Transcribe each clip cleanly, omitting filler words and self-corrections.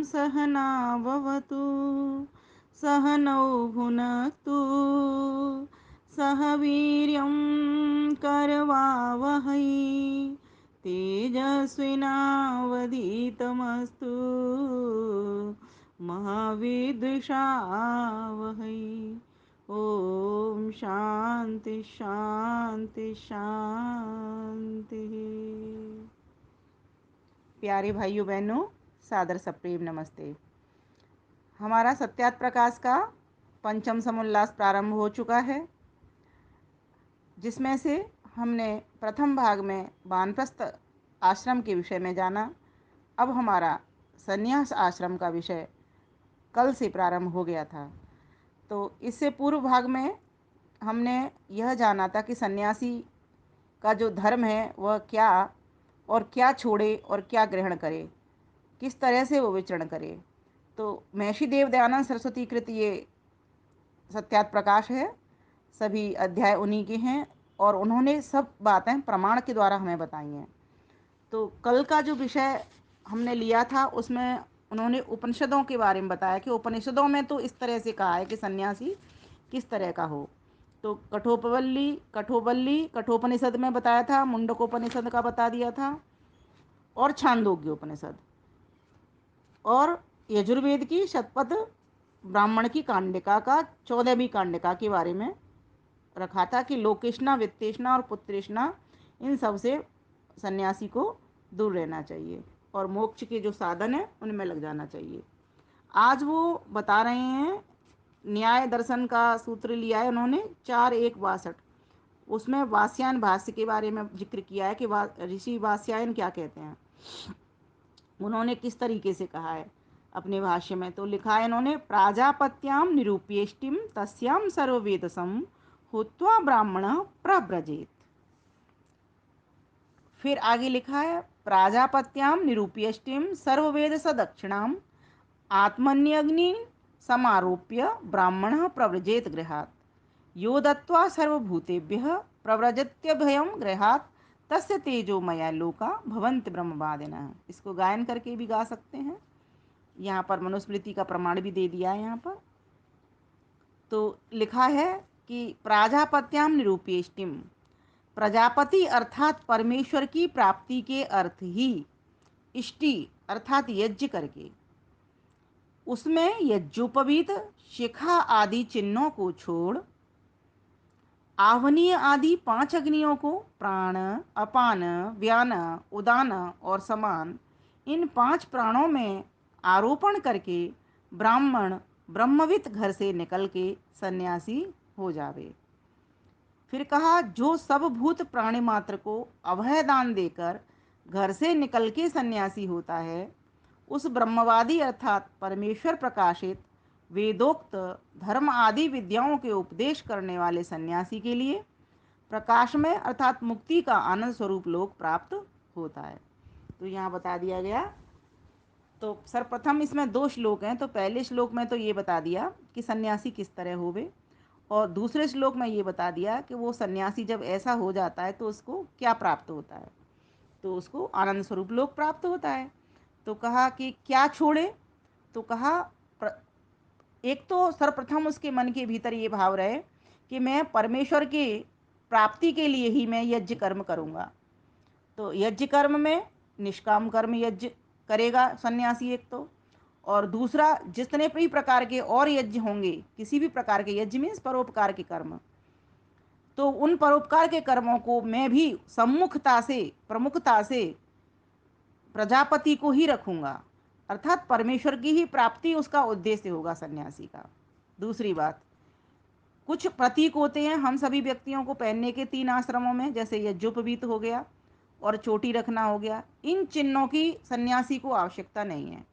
सहना भवतु सहनौ भुनक्तु सह वीर्यं करवावहै तेजस्विनावधीतमस्तु मा विद्विषावहै। ओम शांति शांति शांति। प्यारे भाइयों बहनों, सादर सप्रेम नमस्ते। हमारा सत्यात प्रकाश का पंचम समुल्लास प्रारंभ हो चुका है, जिसमें से हमने प्रथम भाग में वानप्रस्थ आश्रम के विषय में जाना। अब हमारा संन्यास आश्रम का विषय कल से प्रारंभ हो गया था। तो इससे पूर्व भाग में हमने यह जाना था कि सन्यासी का जो धर्म है वह क्या, और क्या छोड़े और क्या ग्रहण करे, किस तरह से वो विचरण करे। तो महर्षि देव दयानंद सरस्वती कृत ये सत्यात प्रकाश है, सभी अध्याय उन्हीं के हैं और उन्होंने सब बातें प्रमाण के द्वारा हमें बताई हैं। तो कल का जो विषय हमने लिया था उसमें उन्होंने उपनिषदों के बारे में बताया कि उपनिषदों में तो इस तरह से कहा है कि सन्यासी किस तरह का हो। तो कठोपनिषद में बताया था, मुंडकोपनिषद का बता दिया था, और छांदोग्य उपनिषद, और यजुर्वेद की शतपथ ब्राह्मण की कांडिका का 14वीं कांडिका के बारे में रखा था कि लोकेशना, वित्तेषणा और पुत्रेषणा, इन सब से सन्यासी को दूर रहना चाहिए और मोक्ष के जो साधन है उनमें लग जाना चाहिए। आज वो बता रहे हैं, न्याय दर्शन का सूत्र लिया है उन्होंने 4:1-62। उसमें वास्यायन भाष्य के बारे में जिक्र किया है कि ऋषि वास्यायन क्या कहते हैं, उन्होंने किस तरीके से कहा है अपने भाष्य में। तो लिखा है इन्होंने, प्राजापत्याम निरूप्येष्टिम तस्याम सर्ववेदसम हुत्वा ब्राह्मण प्रव्रजेत। फिर आगे लिखा है, प्राजापत्याम निरूप्येष्टिम सर्ववेद सदक्षिणाम आत्मन्यग्नि समारोप्य ब्राह्मण प्रव्रजेत गृहात् यो दत्वा सर्वभूतेभ्यः प्रव्रजत्यभयं गृहात् तस्य तेजो मया लोका भवन्ति ब्रह्मवादिनः। इसको गायन करके भी गा सकते हैं। यहाँ पर मनुस्मृति का प्रमाण भी दे दिया है। यहाँ पर तो लिखा है कि प्राजापत्याम निरूपेष्टिम, प्रजापति अर्थात परमेश्वर की प्राप्ति के अर्थ ही इष्टि अर्थात यज्ञ करके उसमें यज्ञोपवीत शिखा आदि चिन्हों को छोड़ आवनीय आदि 5 अग्नियों को प्राण, अपान, व्यान, उदान और समान, इन 5 प्राणों में आरोपण करके ब्राह्मण ब्रह्मवित घर से निकल के सन्यासी हो जावे। फिर कहा, जो सब भूत प्राणी मात्र को अभय दान देकर घर से निकल के सन्यासी होता है, उस ब्रह्मवादी अर्थात परमेश्वर प्रकाशित वेदोक्त धर्म आदि विद्याओं के उपदेश करने वाले सन्यासी के लिए प्रकाश में अर्थात मुक्ति का आनंद स्वरूप लोक प्राप्त होता है। तो यहाँ बता दिया गया। तो सर्वप्रथम इसमें 2 श्लोक हैं। तो पहले श्लोक में तो ये बता दिया कि सन्यासी किस तरह होवे, और दूसरे श्लोक में ये बता दिया कि वो सन्यासी जब ऐसा हो जाता है तो उसको क्या प्राप्त होता है। तो उसको आनंद स्वरूप लोक प्राप्त होता है। तो कहा कि क्या छोड़े, तो कहा एक तो सर्वप्रथम उसके मन के भीतर ये भाव रहे कि मैं परमेश्वर की प्राप्ति के लिए ही मैं यज्ञ कर्म करूँगा। तो यज्ञ कर्म में निष्काम कर्म यज्ञ करेगा सन्यासी एक तो, और दूसरा जितने भी प्रकार के और यज्ञ होंगे, किसी भी प्रकार के यज्ञ मीन्स परोपकार के कर्म, तो उन परोपकार के कर्मों को मैं भी सम्मुखता से प्रमुखता से प्रजापति को ही रखूंगा, अर्थात परमेश्वर की ही प्राप्ति उसका उद्देश्य होगा सन्यासी का। दूसरी बात, कुछ प्रतीक होते हैं हम सभी व्यक्तियों को पहनने के 3 आश्रमों में, जैसे यज्ञोपवीत हो गया और चोटी रखना हो गया। इन चिन्हों की सन्यासी को आवश्यकता नहीं है।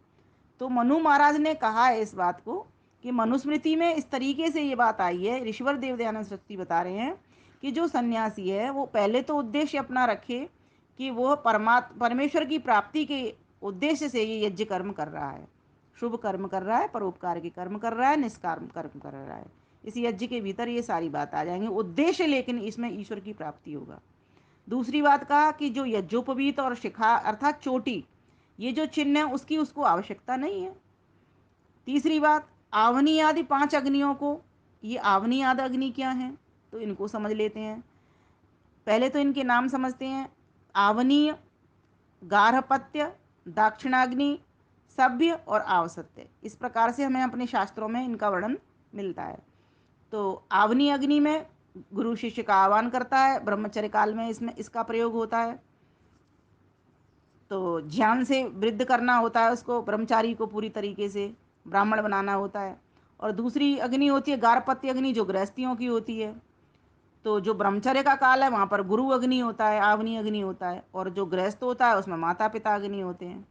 तो मनु महाराज ने कहा है इस बात को कि मनुस्मृति में इस तरीके से ये बात आई है, ऋषिवर देव दयानंद सरस्वती बता रहे हैं कि जो सन्यासी है वो पहले तो उद्देश्य अपना रखे कि वह परमेश्वर की प्राप्ति के उद्देश्य से ये यज्ञ कर्म कर रहा है, शुभ कर्म कर रहा है, परोपकार के कर्म कर रहा है, निष्काम कर्म कर रहा है। इस यज्ञ के भीतर ये सारी बात आ जाएंगी उद्देश्य, लेकिन इसमें ईश्वर की प्राप्ति होगा। दूसरी बात कहा कि जो यज्ञोपवीत और शिखा अर्थात चोटी, ये जो चिन्ह है उसकी उसको आवश्यकता नहीं है। तीसरी बात, आवनी आदि 5 अग्नियों को, ये आवनी आदि अग्नि क्या है तो इनको समझ लेते हैं। पहले तो इनके नाम समझते हैं। आवनीय, गार्हपत्य, दाक्षिणाग्नि, सभ्य और आवसत्य, इस प्रकार से हमें अपने शास्त्रों में इनका वर्णन मिलता है। तो आवनी अग्नि में गुरु शिष्य का आह्वान करता है, ब्रह्मचर्य काल में इसमें इसका प्रयोग होता है। तो ज्ञान से वृद्ध करना होता है उसको, ब्रह्मचारी को पूरी तरीके से ब्राह्मण बनाना होता है। और दूसरी अग्नि होती है गार्हपत्य अग्नि, जो गृहस्थियों की होती है। तो जो ब्रह्मचर्य का काल है वहाँ पर गुरु अग्नि होता है, आवनी अग्नि होता है, और जो गृहस्थ होता है उसमें माता पिता अग्नि होते हैं।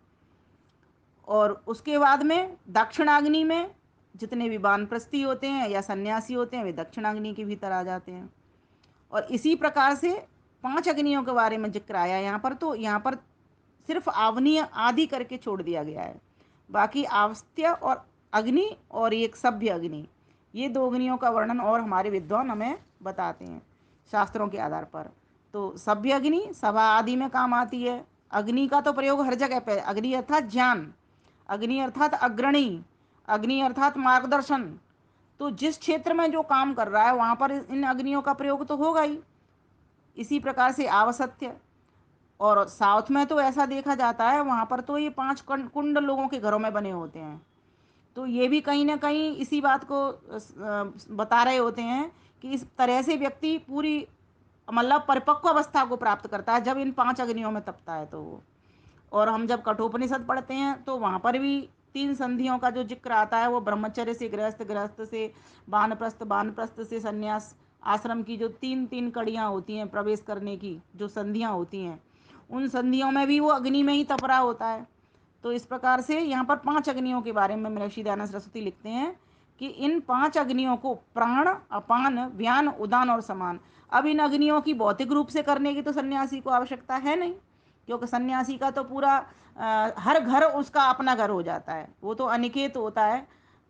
और उसके बाद में दक्षिणाग्नि में जितने भी वानप्रस्थी होते हैं या सन्यासी होते हैं वे दक्षिणाग्नि के भीतर आ जाते हैं। और इसी प्रकार से 5 अग्नियों के बारे में जिक्र आया यहाँ पर। तो यहाँ पर सिर्फ आवनीय आदि करके छोड़ दिया गया है, बाकी आवस्त्य और अग्नि और एक सभ्य अग्नि, ये 2 अग्नियों का वर्णन और हमारे विद्वान हमें बताते हैं शास्त्रों के आधार पर। तो सभ्य अग्नि सभा आदि में काम आती है। अग्नि का तो प्रयोग हर जगह पे, अग्नि अर्थात ज्ञान, अग्नि अर्थात अग्रणी, अग्नि अर्थात मार्गदर्शन। तो जिस क्षेत्र में जो काम कर रहा है वहाँ पर इन अग्नियों का प्रयोग तो होगा ही। इसी प्रकार से आवसत्य, और साउथ में तो ऐसा देखा जाता है वहाँ पर तो ये 5 कुंड लोगों के घरों में बने होते हैं। तो ये भी कहीं ना कहीं इसी बात को बता रहे होते हैं कि इस तरह से व्यक्ति पूरी मतलब परिपक्व अवस्था को प्राप्त करता है जब इन 5 अग्नियों में तपता है तो वो। और हम जब कठोपनिषद पढ़ते हैं तो वहाँ पर भी 3 संधियों का जो जिक्र आता है वो ब्रह्मचर्य से गृहस्थ, गृहस्थ से वानप्रस्थ, वानप्रस्थ से संन्यास, आश्रम की जो 3-3 कड़ियाँ होती हैं प्रवेश करने की, जो संधियाँ होती हैं, उन संधियों में भी वो अग्नि में ही तप रहा होता है। तो इस प्रकार से यहाँ पर 5 अग्नियों के बारे में महर्षि दयानंद सरस्वती लिखते हैं कि इन 5 अग्नियों को प्राण, अपान, व्यान, उदान और समान। अब इन अग्नियों की भौतिक रूप से करने की तो सन्यासी को आवश्यकता है नहीं, क्योंकि सन्यासी का तो पूरा हर घर उसका अपना घर हो जाता है, वो तो अनिकेत होता है,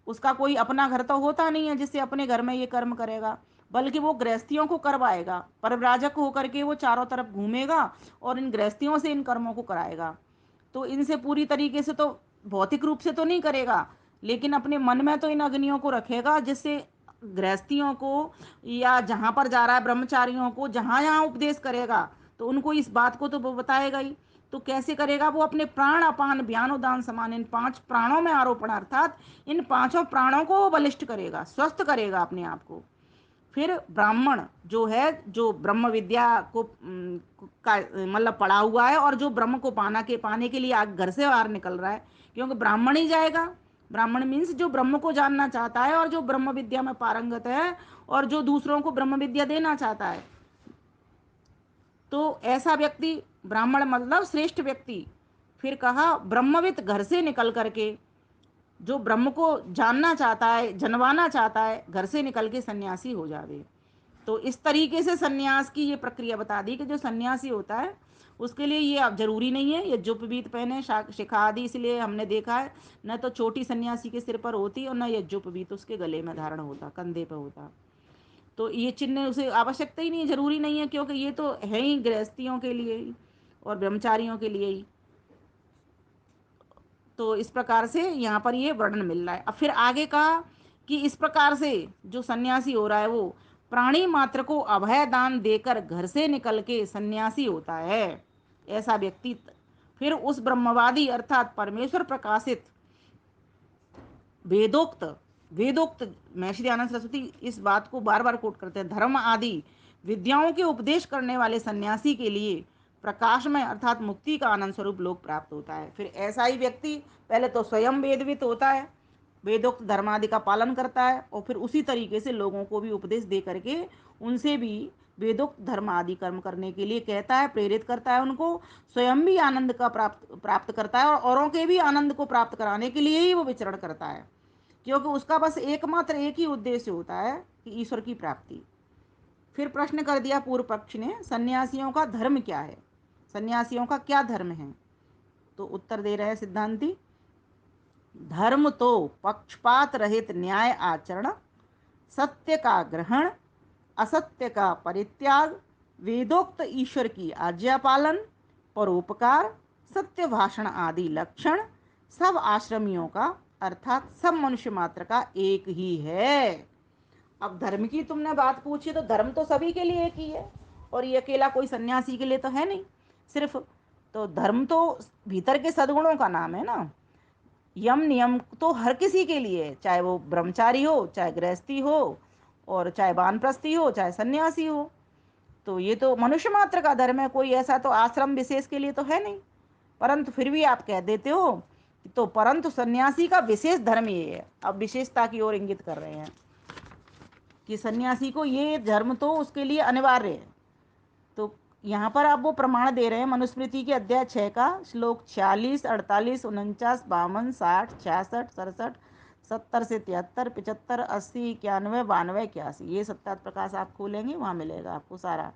उसका कोई अपना घर तो होता नहीं है जिससे अपने घर में ये कर्म करेगा, बल्कि वो गृहस्थियों को करवाएगा, परिव्राजक होकर के वो चारों तरफ घूमेगा और इन गृहस्थियों से इन कर्मों को कराएगा। तो इनसे पूरी तरीके से तो भौतिक रूप से तो नहीं करेगा, लेकिन अपने मन में तो इन अग्नियों को रखेगा, जिससे गृहस्थियों को या जहाँ पर जा रहा है ब्रह्मचारियों को जहाँ जहाँ उपदेश करेगा तो उनको इस बात को तो वो बताएगा ही। तो कैसे करेगा वो? अपने प्राण, अपान, व्यान, उदान, समान, इन 5 प्राणों में आरोपण, अर्थात इन 5 प्राणों को वो बलिष्ठ करेगा, स्वस्थ करेगा अपने आप को। फिर ब्राह्मण जो है, जो ब्रह्म विद्या को का मतलब पढ़ा हुआ है और जो ब्रह्म को पाने के लिए घर से बाहर निकल रहा है, क्योंकि ब्राह्मण ही जाएगा। ब्राह्मण मीन्स जो ब्रह्म को जानना चाहता है और जो ब्रह्म विद्या में पारंगत है और जो दूसरों को ब्रह्म विद्या देना चाहता है, तो ऐसा व्यक्ति ब्राह्मण मतलब श्रेष्ठ व्यक्ति। फिर कहा ब्रह्मविद घर से निकल करके, जो ब्रह्म को जानना चाहता है, जनवाना चाहता है, घर से निकल के सन्यासी हो जावे। तो इस तरीके से सन्यास की ये प्रक्रिया बता दी कि जो सन्यासी होता है उसके लिए ये अब जरूरी नहीं है ये जुपवीत पहने, शिखा आदि, इसलिए हमने देखा है न तो चोटी सन्यासी के सिर पर होती और न ये जुपवीत उसके गले में धारण होता, कंधे पर होता। तो ये चिन्ह उसे आवश्यकता ही नहीं है, जरूरी नहीं है, क्योंकि ये तो है ही गृहस्थियों के लिए ही और ब्रह्मचारियों के लिए ही। तो इस प्रकार से यहाँ पर ये वर्णन मिल रहा है। अब फिर आगे कहा कि इस प्रकार से जो सन्यासी हो रहा है वो प्राणी मात्र को अभय दान देकर घर से निकल के सन्यासी होता है, ऐसा व्यक्ति फिर उस ब्रह्मवादी अर्थात परमेश्वर प्रकाशित वेदोक्त वेदोक्त महर्षि दयानंद सरस्वती इस बात को बार बार कोट करते हैं, धर्म आदि विद्याओं के उपदेश करने वाले सन्यासी के लिए प्रकाश में अर्थात मुक्ति का आनंद स्वरूप लोक प्राप्त होता है। फिर ऐसा ही व्यक्ति पहले तो स्वयं वेदवित होता है, वेदोक्त धर्मादि का पालन करता है और फिर उसी तरीके से लोगों को भी उपदेश दे करके उनसे भी वेदोक्त धर्म आदि कर्म करने के लिए कहता है, प्रेरित करता है उनको। स्वयं भी आनंद का प्राप्त करता है और औरों के भी आनंद को प्राप्त कराने के लिए ही वो विचरण करता है, क्योंकि उसका बस एकमात्र एक ही उद्देश्य होता है कि ईश्वर की प्राप्ति। फिर प्रश्न कर दिया पूर्व पक्ष ने, सन्यासियों का धर्म क्या है, सन्यासियों का क्या धर्म है? तो उत्तर दे रहे हैं सिद्धांती, धर्म तो पक्षपात रहित न्याय आचरण, सत्य का ग्रहण, असत्य का परित्याग, वेदोक्त ईश्वर की आज्ञा पालन, परोपकार, सत्य भाषण आदि लक्षण सब आश्रमियों का अर्थात सब मनुष्य मात्र का एक ही है। अब धर्म की तुमने बात पूछी तो धर्म तो सभी के लिए एक ही है, और ये अकेला कोई सन्यासी के लिए तो है नहीं सिर्फ। तो धर्म तो भीतर के सद्गुणों का नाम है ना। यम नियम तो हर किसी के लिए है, चाहे वो ब्रह्मचारी हो, चाहे गृहस्थी हो, और चाहे वानप्रस्थी हो, चाहे सन्यासी हो। तो ये तो मनुष्य मात्र का धर्म है, कोई ऐसा तो आश्रम विशेष के लिए तो है नहीं। परंतु फिर भी आप कह देते हो तो परंतु सन्यासी का विशेष धर्म ये है। अब विशेषता की ओर इंगित कर रहे हैं कि सन्यासी को ये धर्म तो उसके लिए अनिवार्य है। तो यहाँ पर आप वो प्रमाण दे रहे हैं मनुस्मृति के अध्याय 6 का श्लोक 46, 48, 49, 52, 60, 66, 67, 70 से 73, 75, 80, 91, 92, 81, ये सत्यात प्रकाश आप खोलेंगे वहाँ मिलेगा आपको सारा।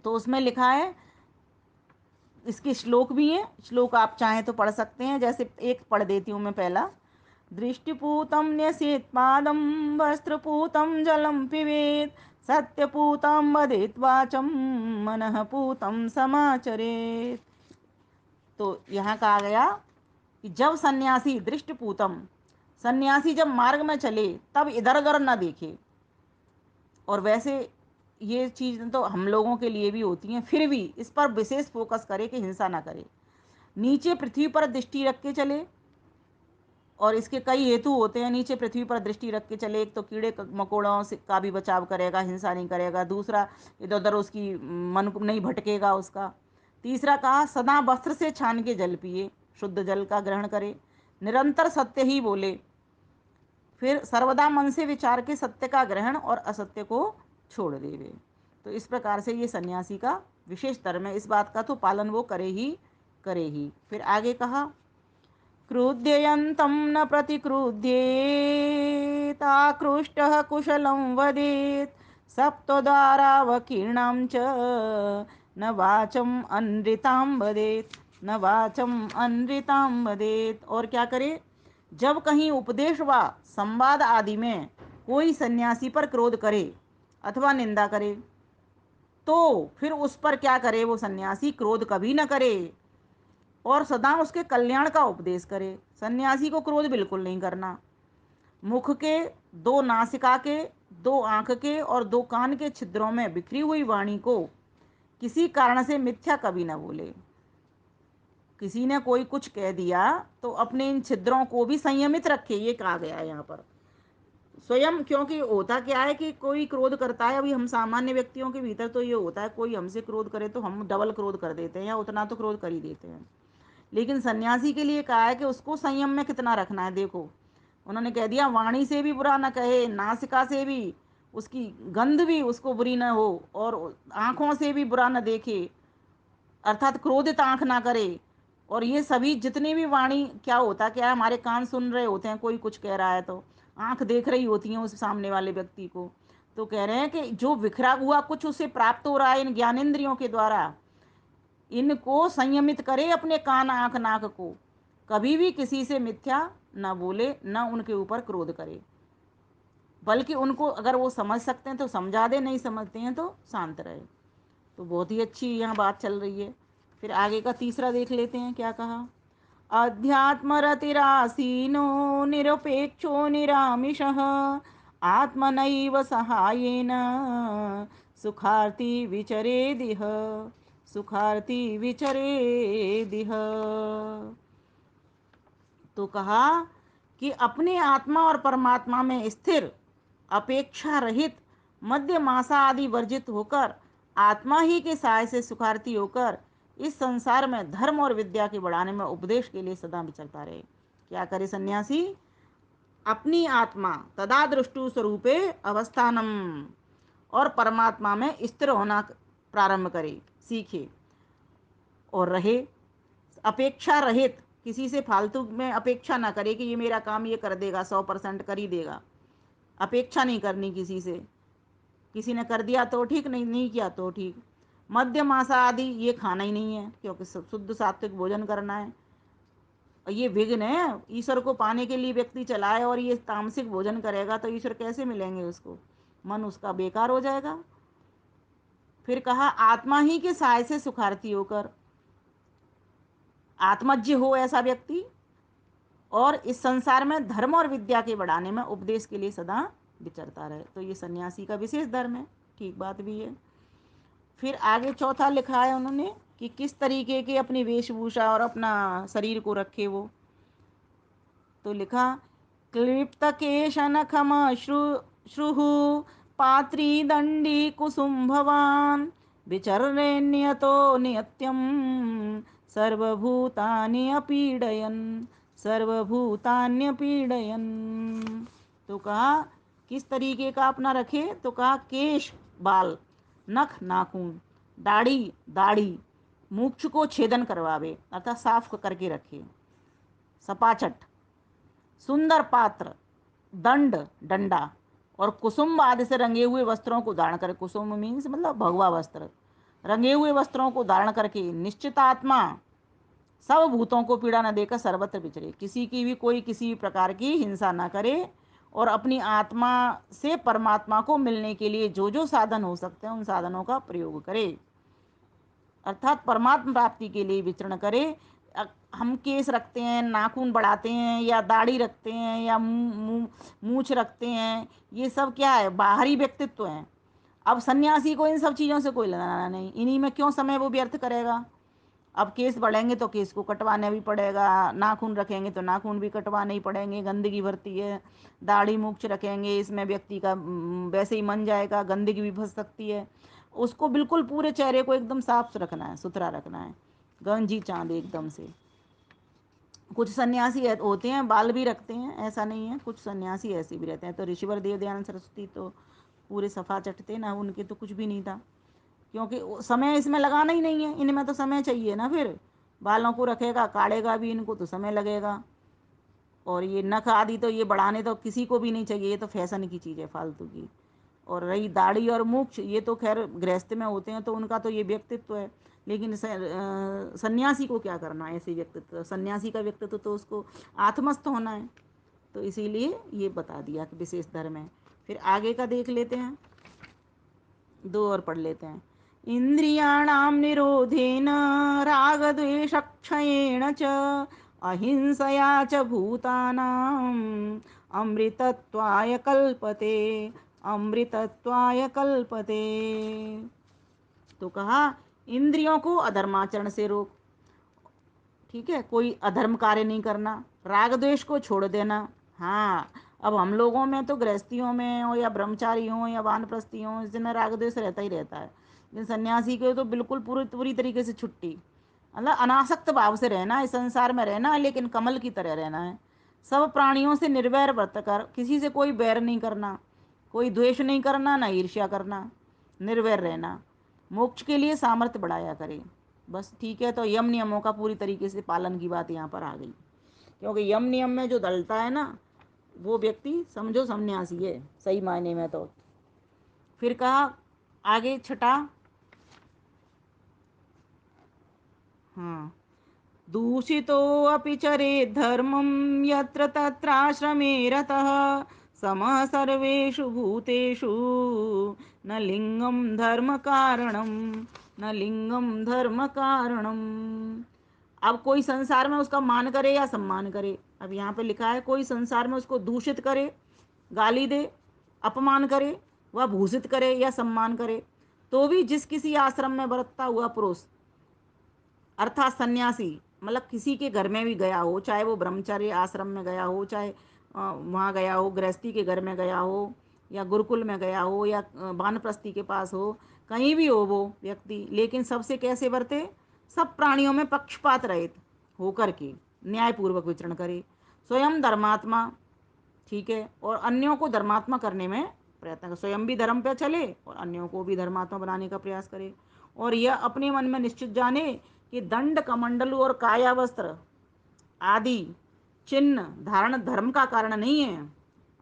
तो उसमें लिखा है, इसके श्लोक भी हैं, श्लोक आप चाहें तो पढ़ सकते हैं। जैसे एक पढ़ देती हूँ मैं पहला। दृष्टिपूतं न्यसेत् पादं वस्त्रपूतं जलं पिबेत् सत्यपूतं वदेत् वाचं मनः पूतं समाचरेत्। तो यहाँ कहा गया कि जब सन्यासी दृष्टिपूतम, सन्यासी जब मार्ग में चले तब इधर उधर न देखे। और वैसे ये चीज़ तो हम लोगों के लिए भी होती हैं, फिर भी इस पर विशेष फोकस करे कि हिंसा ना करे। नीचे पृथ्वी पर दृष्टि रख के चले, और इसके कई हेतु होते हैं। नीचे पृथ्वी पर दृष्टि रख के चले, एक तो कीड़े मकोड़ों से का भी बचाव करेगा, हिंसा नहीं करेगा। दूसरा, इधर उधर उसकी मन को नहीं भटकेगा उसका। तीसरा कहा, सदा वस्त्र से छान के जल पिए, शुद्ध जल का ग्रहण करे, निरंतर सत्य ही बोले, फिर सर्वदा मन से विचार के सत्य का ग्रहण और असत्य को छोड़ देवे। तो इस प्रकार से ये सन्यासी का विशेष धर्म है। इस बात का तो पालन वो करे ही करे ही। फिर आगे कहा, क्रुध्ययन्तं न प्रतिक्रुध्येत् आकृष्टः कुशलं वदेत् सप्तद्वारावकीर्णां च न वाचम् अनृतां वदेत्, न वाचम् अनृतां वदेत्। और क्या करे, जब कहीं उपदेश व संवाद आदि में कोई सन्यासी पर क्रोध करे अथवा निंदा करे, तो फिर उस पर क्या करे, वो सन्यासी क्रोध कभी न करे और सदा उसके कल्याण का उपदेश करे। सन्यासी को क्रोध बिल्कुल नहीं करना। मुख के, दो नासिका के, दो आंख के और दो कान के छिद्रों में बिखरी हुई वाणी को किसी कारण से मिथ्या कभी न बोले। किसी ने कोई कुछ कह दिया तो अपने इन छिद्रों को भी संयमित रखे, ये कहा गया है यहाँ पर स्वयं। क्योंकि होता क्या है कि कोई क्रोध करता है, अभी हम सामान्य व्यक्तियों के भीतर तो ये होता है, कोई हमसे क्रोध करे तो हम डबल क्रोध कर देते हैं या उतना तो क्रोध कर ही देते हैं। लेकिन सन्यासी के लिए कहा है कि उसको संयम में कितना रखना है। देखो, उन्होंने कह दिया वाणी से भी बुरा न कहे, नासिका से भी, उसकी गंध भी उसको बुरी न हो, और आंखों से भी बुरा न देखे, अर्थात क्रोधित आंख ना करे। और ये सभी जितनी भी वाणी, क्या होता क्या है, हमारे कान सुन रहे होते हैं, कोई कुछ कह रहा है तो आंख देख रही होती है उस सामने वाले व्यक्ति को। तो कह रहे हैं कि जो बिखरा हुआ कुछ उसे प्राप्त हो रहा है इन ज्ञानेंद्रियों के द्वारा, इनको संयमित करे, अपने कान आंख नाक को। कभी भी किसी से मिथ्या न बोले, न उनके ऊपर क्रोध करे, बल्कि उनको अगर वो समझ सकते हैं तो समझा दे, नहीं समझते हैं तो शांत रहे। तो बहुत ही अच्छी यहाँ बात चल रही है। फिर आगे का तीसरा देख लेते हैं क्या कहा। अध्यात्मरतिरासीनो निरपेक्षो निरामिषः आत्मनैव सहायेन सुखार्थी विचरेदिह, सुखार्थी विचरेदिह। तो कहा कि अपने आत्मा और परमात्मा में स्थिर, अपेक्षा रहित, मध्य आशा आदि वर्जित होकर, आत्मा ही के सहाय से सुखार्थी होकर इस संसार में धर्म और विद्या के बढ़ाने में उपदेश के लिए सदा विचरता रहे। क्या करे सन्यासी, अपनी आत्मा तदा दृष्टु स्वरूपे अवस्थानम, और परमात्मा में स्थिर होना प्रारंभ करे, सीखे और रहे। अपेक्षा रहित, किसी से फालतू में अपेक्षा ना करे कि ये मेरा काम ये कर देगा, 100% कर ही देगा। अपेक्षा नहीं करनी किसी से, किसी ने कर दिया तो ठीक, नहीं नहीं किया तो ठीक। मध्य मासा आदि ये खाना ही नहीं है, क्योंकि शुद्ध सात्विक भोजन करना है। और ये विघ्न है, ईश्वर को पाने के लिए व्यक्ति चला है और ये तामसिक भोजन करेगा तो ईश्वर कैसे मिलेंगे उसको, मन उसका बेकार हो जाएगा। फिर कहा आत्मा ही के सहाय से सुखार्थी होकर, आत्मज्ञ हो ऐसा व्यक्ति, और इस संसार में धर्म और विद्या के बढ़ाने में उपदेश के लिए सदा विचरता रहे। तो ये सन्यासी का विशेष धर्म है, ठीक बात भी है। फिर आगे चौथा लिखा है उन्होंने कि किस तरीके के अपनी वेशभूषा और अपना शरीर को रखे वो। तो लिखा, क्लिप्त केश नखम श्रुहु पात्री दंडी कुसुम्भवान विचर्रे नियतो नियत्यम सर्वभूतान्यपीडयन् सर्वभूतान्यपीडयन्। तो कहा किस तरीके का अपना रखे, तो कहा केश बाल, नख नाखून, दाढ़ी दाढ़ी, मूक्ष को छेदन करवावे अर्थात साफ करके रखे, सपाचट, सुंदर पात्र, दंड डंडा, और कुसुम आदि से रंगे हुए वस्त्रों को धारण करे। कुसुम मीन्स मतलब भगवा वस्त्र, रंगे हुए वस्त्रों को धारण करके निश्चित आत्मा सब भूतों को पीड़ा न देकर सर्वत्र विचरे, किसी की भी कोई किसी भी प्रकार की हिंसा न करे, और अपनी आत्मा से परमात्मा को मिलने के लिए जो जो साधन हो सकते हैं उन साधनों का प्रयोग करे, अर्थात परमात्मा प्राप्ति के लिए विचरण करे। हम केस रखते हैं, नाखून बढ़ाते हैं, या दाढ़ी रखते हैं, या मूछ रखते हैं, ये सब क्या है, बाहरी व्यक्तित्व है। अब सन्यासी को इन सब चीज़ों से कोई लेना नहीं, इन्हीं में क्यों समय वो व्यर्थ करेगा। अब केस बढ़ेंगे तो केस को कटवाना भी पड़ेगा, नाखून रखेंगे तो नाखून भी कटवाने ही पड़ेंगे, गंदगी भरती है। दाढ़ी मूछ रखेंगे, इसमें व्यक्ति का वैसे ही मन जाएगा, गंदगी भी फंस सकती है। उसको बिल्कुल पूरे चेहरे को एकदम साफ रखना है, सुथरा रखना है, गंजी चांद एकदम से। कुछ सन्यासी होते हैं बाल भी रखते हैं, ऐसा नहीं है, कुछ सन्यासी ऐसे भी रहते हैं। तो ऋषिवर देव दयानंद सरस्वती तो पूरे सफा चटते ना, उनके तो कुछ भी नहीं था, क्योंकि समय इसमें लगाना ही नहीं है, इनमें तो समय चाहिए ना। फिर बालों को रखेगा, काटेगा भी, इनको तो समय लगेगा। और ये नख आदि तो ये बढ़ाने तो किसी को भी नहीं चाहिए, ये तो फैशन की चीज़ है फालतू की। और रही दाढ़ी और मूछ, ये तो खैर गृहस्थ में होते हैं तो उनका तो ये व्यक्तित्व है, लेकिन सन्यासी को क्या करना है ऐसे व्यक्तित्व, सन्यासी का व्यक्तित्व तो उसको आत्मस्थ होना है। तो इसीलिए ये बता दिया कि विशेष धर्म है। फिर आगे का देख लेते हैं, दो और पढ़ लेते हैं। इंद्रियाणाम निरोधेन रागद्वेषक्षयेण च अहिंसया च भूतानाम अमृतत्वाय कल्पते अमृतत्वाय कल्पते। तो कहा इंद्रियों को अधर्माचरण से रोक, ठीक है, कोई अधर्म कार्य नहीं करना, राग द्वेष को छोड़ देना। हाँ, अब हम लोगों में तो गृहस्थियों में हो या ब्रह्मचारी हो या वानप्रस्थी हो, इसमें राग द्वेष रहता ही रहता है, लेकिन सन्यासी के तो बिल्कुल पूरी पूरी तरीके से छुट्टी, मतलब अनासक्त भाव से रहना है, इस संसार में रहना है, लेकिन कमल की तरह रहना है। सब प्राणियों से निर्वैर व्रत कर, किसी से कोई बैर नहीं करना, कोई द्वेष नहीं करना, ना ईर्ष्या करना, निर्वैर रहना। मोक्ष के लिए सामर्थ्य बढ़ाया करे, बस, ठीक है। तो यम नियमों का पूरी तरीके से पालन की बात यहाँ पर आ गई, क्योंकि यम नियम में जो दलता है ना, वो व्यक्ति समझो सन्यासी है सही मायने में। तो फिर कहा आगे छठा, हाँ, दूषितो अपि चरेत् धर्मं यत्र तत्राश्रमे रतः समः सर्वेषु भूतेषु न लिंगम धर्म कारणम न लिंगम धर्म कारणम। अब कोई संसार में उसका मान करे या सम्मान करे, अब यहाँ पे लिखा है कोई संसार में उसको दूषित करे, गाली दे, अपमान करे, वह भूषित करे या सम्मान करे, तो भी जिस किसी आश्रम में बरतता हुआ पुरुष अर्थात सन्यासी, मतलब किसी के घर में भी गया हो, चाहे वो ब्रह्मचर्य आश्रम में गया हो, चाहे वहाँ गया हो, गृहस्थी के घर में गया हो, या गुरुकुल में गया हो, या वानप्रस्थी के पास हो, कहीं भी हो वो व्यक्ति, लेकिन सबसे कैसे बरते, सब प्राणियों में पक्षपात रहित होकर के न्यायपूर्वक विचरण करे, स्वयं धर्मात्मा, ठीक है, और अन्यों को धर्मात्मा करने में प्रयत्न करे, स्वयं भी धर्म पे चले और अन्यों को भी धर्मात्मा बनाने का प्रयास करे। और यह अपने मन में निश्चित जाने कि दंड कमंडलू और काया वस्त्र आदि चिन्ह धारण धर्म का कारण नहीं है।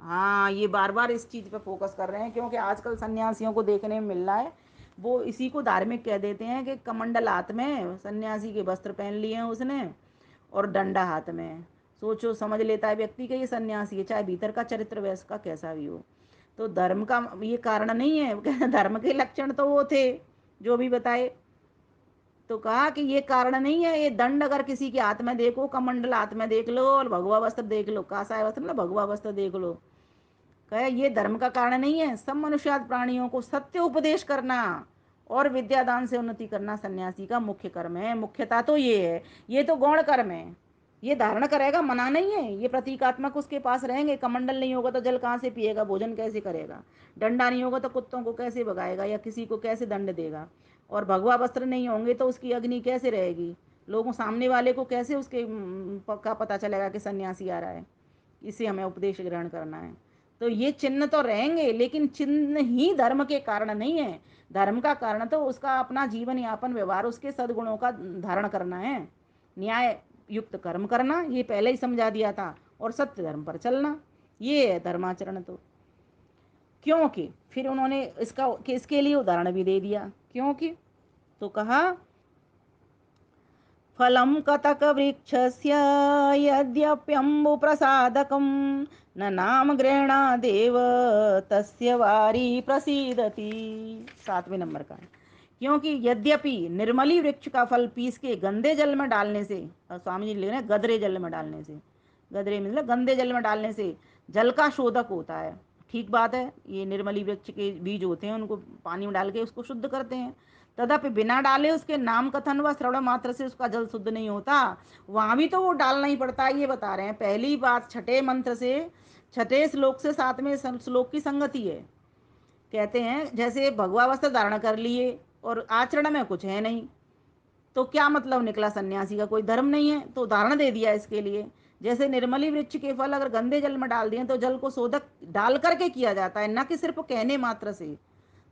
हाँ, ये बार बार इस चीज पे फोकस कर रहे हैं, क्योंकि आजकल सन्यासियों को देखने में मिल रहा है, वो इसी को धार्मिक कह देते हैं कि कमंडल हाथ में, सन्यासी के वस्त्र पहन लिए हैं उसने और डंडा हाथ में, सोचो समझ लेता है व्यक्ति कि ये सन्यासी है, चाहे भीतर का चरित्र वैसा का कैसा भी हो। तो धर्म का ये कारण नहीं है, धर्म के लक्षण तो वो थे जो भी बताए। तो कहा कि ये कारण नहीं है, ये दंड अगर किसी के हाथ में देखो, कमंडल हाथ में देख लो और भगवा वस्त्र देख लो, कासाय वस्त्र मतलब भगवा वस्त्र देख लो, कहे ये धर्म का कारण नहीं है। सब मनुष्याद प्राणियों को सत्य उपदेश करना और विद्यादान से उन्नति करना सन्यासी का मुख्य कर्म है। मुख्यता तो ये है, ये तो गौण कर्म है। ये धारण करेगा, मना नहीं है, ये प्रतीकात्मक उसके पास रहेंगे। कमंडल नहीं होगा तो जल कहाँ से पिएगा, भोजन कैसे करेगा, डंडा नहीं होगा तो कुत्तों को कैसे भगाएगा या किसी को कैसे दंड देगा, और भगवा वस्त्र नहीं होंगे तो उसकी अग्नि कैसे रहेगी, लोगों सामने वाले को कैसे उसके का पता चलेगा कि सन्यासी आ रहा है। इसे हमें उपदेश ग्रहण करना है। तो ये चिन्ह तो रहेंगे, लेकिन चिन्ह ही धर्म के कारण नहीं है। धर्म का कारण तो उसका अपना जीवन यापन व्यवहार, उसके सद्गुणों का धारण करना है, न्याय युक्त कर्म करना, ये पहले ही समझा दिया था, और सत्य धर्म पर चलना, ये है धर्माचरण। तो क्योंकि फिर उन्होंने इसका इसके लिए उदाहरण भी दे दिया, क्योंकि तो कहा फलं कतकवृक्षस्य यद्यप्यम्बुप्रसादकं न नाम गृह्णादेव तस्य वारी प्रसीदति। 7वें नंबर का है। क्योंकि यद्यपि निर्मली वृक्ष का फल पीस के गंदे जल में डालने से, स्वामी जी लिख रहे हैं गदरे जल में डालने से, गदरे मतलब गंदे जल में डालने से जल का शोधक होता है। ठीक बात है, ये निर्मली वृक्ष के बीज होते हैं, उनको पानी में डाल के उसको शुद्ध करते हैं। तदपि बिना डाले उसके नाम कथन व श्रवण मात्र से उसका जल शुद्ध नहीं होता। वहां भी तो वो डालना ही पड़ता है, ये बता रहे हैं। पहली बात छठे मंत्र से, छठे श्लोक से 7वें श्लोक की संगति है। कहते हैं जैसे भगवा वस्त्र धारण कर लिए और आचरण में कुछ है नहीं, तो क्या मतलब निकला, सन्यासी का कोई धर्म नहीं है। तो उदाहरण दे दिया इसके लिए। जैसे निर्मली वृक्ष के फल अगर गंदे जल में डाल दिए तो जल को शोधक डाल करके किया जाता है, न कि सिर्फ कहने मात्र से।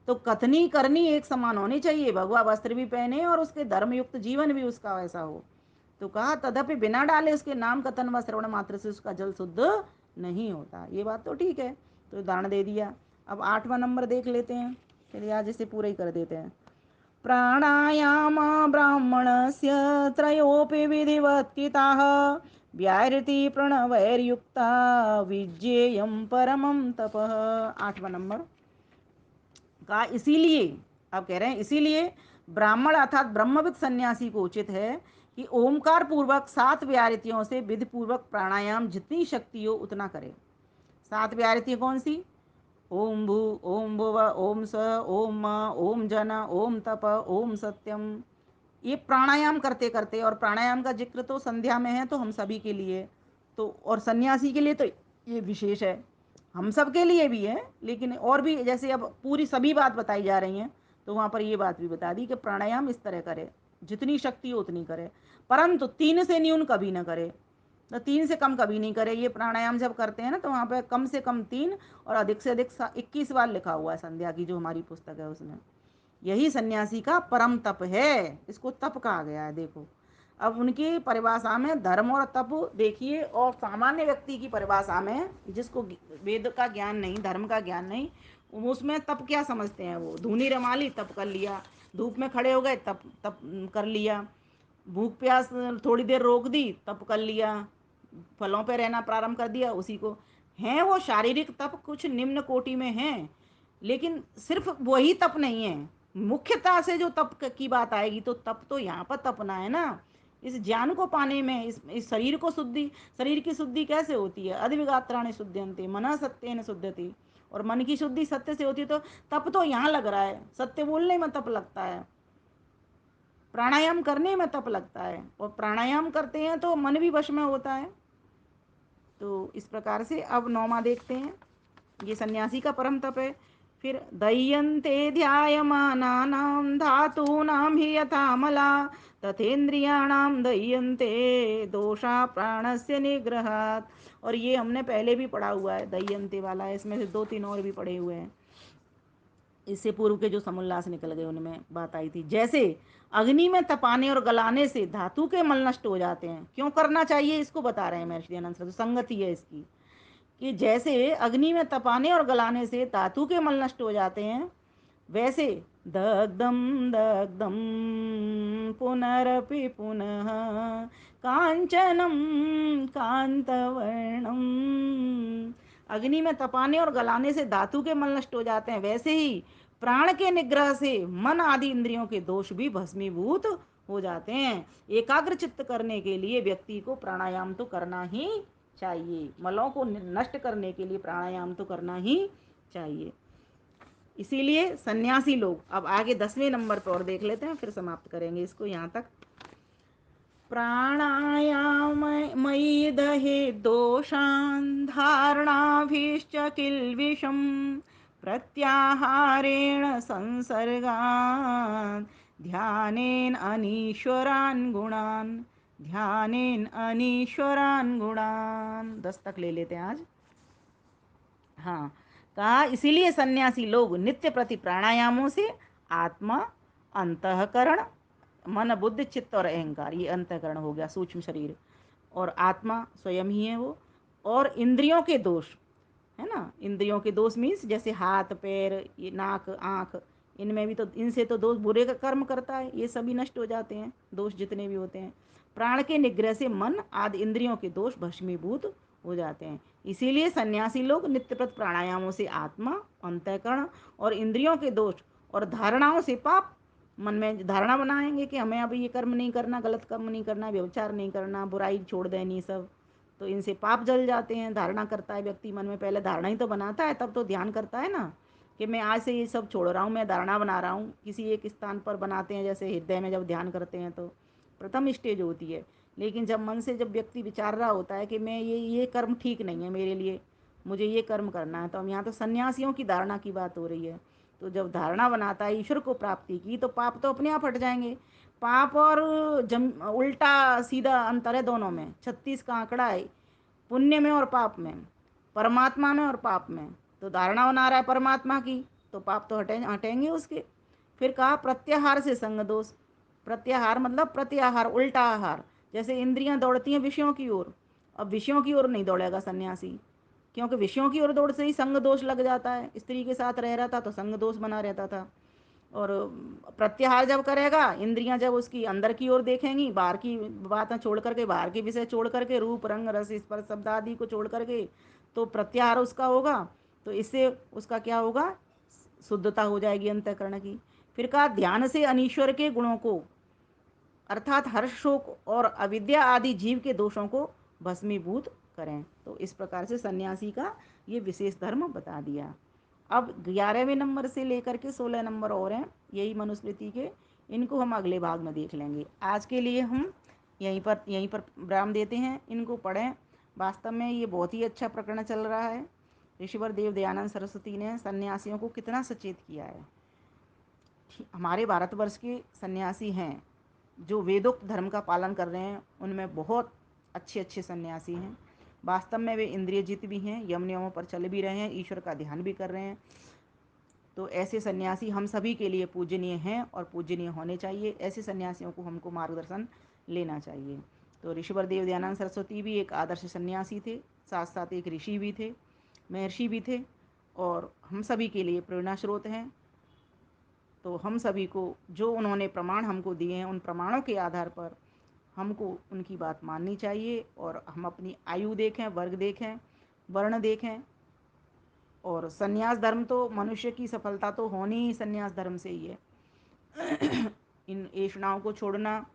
तो कथनी करनी एक समान होनी चाहिए, भगवा वस्त्र भी पहने और उसके धर्मयुक्त जीवन भी उसका वैसा हो। तो कहा तदपि बिना डाले उसके नाम कथन व श्रवण मात्र से उसका जल शुद्ध नहीं होता। ये बात तो ठीक है, तो उदाहरण दे दिया। अब 8वां नंबर देख लेते हैं, चलिए आज इसे पूरा ही कर देते हैं। प्राणायाम ब्राह्मणस्य त्रयोपि विधिवत्कृताः व्याहृति प्रणवैर्युक्ता विज्ञेयं परमं तपः। 8वां नंबर का इसीलिए, अब कह रहे हैं इसीलिए ब्राह्मण अर्थात ब्रह्मविद सन्यासी को उचित है कि ओमकार पूर्वक 7 व्याहृतियों से विधि पूर्वक प्राणायाम जितनी शक्ति हो उतना करे। 7 व्याहृति कौन सी? ओम भू, ओम भुव, ओम स, ओम म, ओम जन, ओम तप, ओम सत्यम। ये प्राणायाम करते करते, और प्राणायाम का जिक्र तो संध्या में है तो हम सभी के लिए, तो और सन्यासी के लिए तो ये विशेष है, हम सब के लिए भी है। लेकिन और भी, जैसे अब पूरी सभी बात बताई जा रही हैं तो वहाँ पर ये बात भी बता दी कि प्राणायाम इस तरह करे, जितनी शक्ति हो उतनी करे, परंतु 3 से न्यून कभी ना करे। तो 3 से कम कभी नहीं करे। ये प्राणायाम जब करते हैं ना तो वहाँ पे कम से कम 3 और अधिक से अधिक 21 बार लिखा हुआ है संध्या की जो हमारी पुस्तक है उसमें। यही सन्यासी का परम तप है, इसको तप कहा गया है। देखो अब उनकी परिभाषा में धर्म और तप देखिए, और सामान्य व्यक्ति की परिभाषा में जिसको वेद का ज्ञान नहीं, धर्म का ज्ञान नहीं, उसमें तप क्या समझते हैं? वो धूनी रमा ली तप कर लिया, धूप में खड़े हो गए तप तप कर लिया, भूख प्यास थोड़ी देर रोक दी तप कर लिया, फलों पे रहना प्रारंभ कर दिया, उसी को है। वो शारीरिक तप कुछ निम्न कोटि में है, लेकिन सिर्फ वही तप नहीं है। मुख्यता से जो तप की बात आएगी तो तप तो यहाँ पर तपना है ना, इस ज्ञान को पाने में, इस शरीर को शुद्धि, शरीर की शुद्धि कैसे होती है? अधिविगात्राणि शुद्ध्यन्ते मनः सत्येन शुद्ध्यति, और मन की शुद्धि सत्य से होती है। तो तप तो यहाँ लग रहा है, सत्य बोलने में तप लगता है, प्राणायाम करने में तप लगता है, और प्राणायाम करते हैं तो मन भी वश में होता है। तो इस प्रकार से अब 9वां देखते हैं, ये सन्यासी का परम तप है। फिर दह्यन्ते ध्यायमानानां धातूनां हि यथामला तथेन्द्रियाणां दह्यन्ते दोषा प्राणस्य निग्रहात्। और ये हमने पहले भी पढ़ा हुआ है, दह्यन्ते वाला है, इसमें से 2-3 और भी पढ़े हुए हैं। इससे पूर्व के जो समुल्लास निकल गए उनमें बात आई थी। जैसे अग्नि में तपाने और गलाने से धातु के मल नष्ट हो जाते हैं। क्यों करना चाहिए इसको बता रहे हैं महर्षि दयानंद सरस्वती, संगति है इसकी, कि जैसे अग्नि में तपाने और गलाने से धातु के मल नष्ट हो जाते हैं, वैसे दग्धम दग्धम पुनरपि पुनः कांचनम कांतवर्णम। अग्नि में तपाने और गलाने से धातु के मल नष्ट हो जाते हैं, वैसे ही प्राण के निग्रह से मन आदि इंद्रियों के दोष भी भस्मीभूत हो जाते हैं। एकाग्र चित्त करने के लिए व्यक्ति को प्राणायाम तो करना ही चाहिए, मलों को नष्ट करने के लिए प्राणायाम तो करना ही चाहिए। इसीलिए सन्यासी लोग, अब आगे 10वें नंबर पर और देख लेते हैं, फिर समाप्त करेंगे इसको यहाँ तक। प्राणायाममयि दहे दोषान् धारणाभिश्च किल्बिषं प्रत्याहारेण संसर्गान् ध्यानेन अनीश्वरान् गुणान्, ध्यानेन अनीश्वरान् गुणान्। 10 तक ले लेते हैं आज। हाँ, कहा इसीलिए सन्यासी लोग नित्य प्रति प्राणायामों से आत्मा, अंतःकरण, मन बुद्धि चित्त और अहंकार, ये अंतःकरण हो गया सूक्ष्म शरीर, और आत्मा स्वयं ही है वो, और इंद्रियों के दोष, है ना, इंद्रियों के दोष मीन्स जैसे हाथ पैर, ये नाक आँख, इनमें भी तो, इनसे तो दोष बुरे का कर्म करता है, ये सभी नष्ट हो जाते हैं दोष जितने भी होते हैं। प्राण के निग्रह से मन आदि इंद्रियों के दोष भस्मीभूत हो जाते हैं। इसीलिए सन्यासी लोग नित्य प्रत प्राणायामों से आत्मा, अंतःकरण और इंद्रियों के दोष और धारणाओं से पाप, मन में धारणा बनाएंगे कि हमें अब ये कर्म नहीं करना, गलत कर्म नहीं करना, व्यभिचार नहीं करना, बुराई छोड़ देनी सब, तो इनसे पाप जल जाते हैं। धारणा करता है व्यक्ति मन में, पहले धारणा ही तो बनाता है, तब तो ध्यान करता है ना कि मैं आज से ये सब छोड़ रहा हूँ, मैं धारणा बना रहा हूँ। किसी एक स्थान पर बनाते हैं, जैसे हृदय में जब ध्यान करते हैं तो प्रथम स्टेज होती है। लेकिन जब मन से जब व्यक्ति विचार रहा होता है कि मैं ये कर्म ठीक नहीं है मेरे लिए, मुझे ये कर्म करना है, तो हम यहाँ तो सन्यासियों की धारणा की बात हो रही है। तो जब धारणा बनाता है ईश्वर को प्राप्ति की, तो पाप तो अपने आप हट जाएंगे। पाप और उल्टा सीधा अंतर है दोनों में, 36 का आंकड़ा है, पुण्य में और पाप में, परमात्मा में और पाप में। तो धारणा बना रहा है परमात्मा की, तो पाप तो हटेंगे उसके। फिर कहा प्रत्याहार से संग दोष। प्रत्याहार मतलब प्रत्याहार, उल्टा आहार। जैसे इंद्रियां दौड़ती हैं विषयों की ओर, अब विषयों की ओर नहीं दौड़ेगा सन्यासी, क्योंकि विषयों की ओर दौड़ से ही संग दोष लग जाता है। स्त्री के साथ रह रहा था तो संग दोष बना रहता था। और प्रत्याहार जब करेगा, इंद्रियां जब उसकी अंदर की ओर देखेंगी, बाहर की बातें छोड़ करके, बाहर के विषय छोड़ करके, रूप रंग रस स्पर्श शब्द आदि को छोड़ करके, तो प्रत्याहार उसका होगा। तो इससे उसका क्या होगा, शुद्धता हो जाएगी अंतःकरण की। फिर कहा ध्यान से अनीश्वर के गुणों को, अर्थात हर्ष शोक और अविद्या आदि जीव के दोषों को भस्मीभूत करें। तो इस प्रकार से सन्यासी का ये विशेष धर्म बता दिया। अब 11वें नंबर से लेकर के 16 नंबर और हैं यही मनुस्मृति के, इनको हम अगले भाग में देख लेंगे। आज के लिए हम यहीं पर विराम देते हैं, इनको पढ़ें। वास्तव में ये बहुत ही अच्छा प्रकरण चल रहा है। ऋषिवर देव दयानंद सरस्वती ने सन्यासियों को कितना सचेत किया है। हमारे भारतवर्ष के सन्यासी हैं जो वेदोक्त धर्म का पालन कर रहे हैं, उनमें बहुत अच्छे अच्छे सन्यासी हैं। वास्तव में वे इंद्रियजित भी हैं, यम नियमों पर चल भी रहे हैं, ईश्वर का ध्यान भी कर रहे हैं। तो ऐसे सन्यासी हम सभी के लिए पूजनीय हैं और पूजनीय होने चाहिए। ऐसे सन्यासियों को हमको मार्गदर्शन लेना चाहिए। तो ऋषिवर देव दयानंद सरस्वती भी एक आदर्श सन्यासी थे, साथ साथ एक ऋषि भी थे, महर्षि भी थे, और हम सभी के लिए प्रेरणा स्रोत हैं। तो हम सभी को जो उन्होंने प्रमाण हमको दिए हैं, उन प्रमाणों के आधार पर हमको उनकी बात माननी चाहिए, और हम अपनी आयु देखें, वर्ग देखें, वर्ण देखें। और सन्यास धर्म तो मनुष्य की सफलता तो होनी ही सन्यास धर्म से ही है। इन ऐषणाओं को छोड़ना,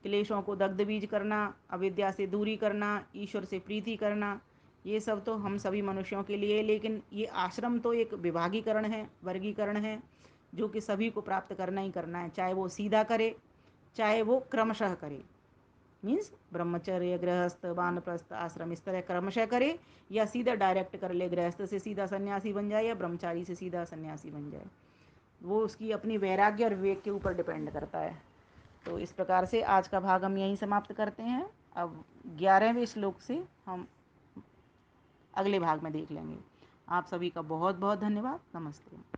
क्लेशों को दग्ध बीज करना, अविद्या से दूरी करना, ईश्वर से प्रीति करना, ये सब तो हम सभी मनुष्यों के लिए। लेकिन ये आश्रम तो एक विभागीकरण है, वर्गीकरण है, जो कि सभी को प्राप्त करना ही करना है, चाहे वो सीधा करे चाहे वो क्रमशः करे। मीन्स ब्रह्मचर्य, गृहस्थ, वानप्रस्थ, आश्रम, इस तरह क्रमशः करे, या सीधा डायरेक्ट कर ले, गृहस्थ से सीधा सन्यासी बन जाए या ब्रह्मचारी से सीधा सन्यासी बन जाए। वो उसकी अपनी वैराग्य और विवेक के ऊपर डिपेंड करता है। तो इस प्रकार से आज का भाग हम यहीं समाप्त करते हैं। अब 11वें श्लोक से हम अगले भाग में देख लेंगे। आप सभी का बहुत बहुत धन्यवाद। नमस्ते।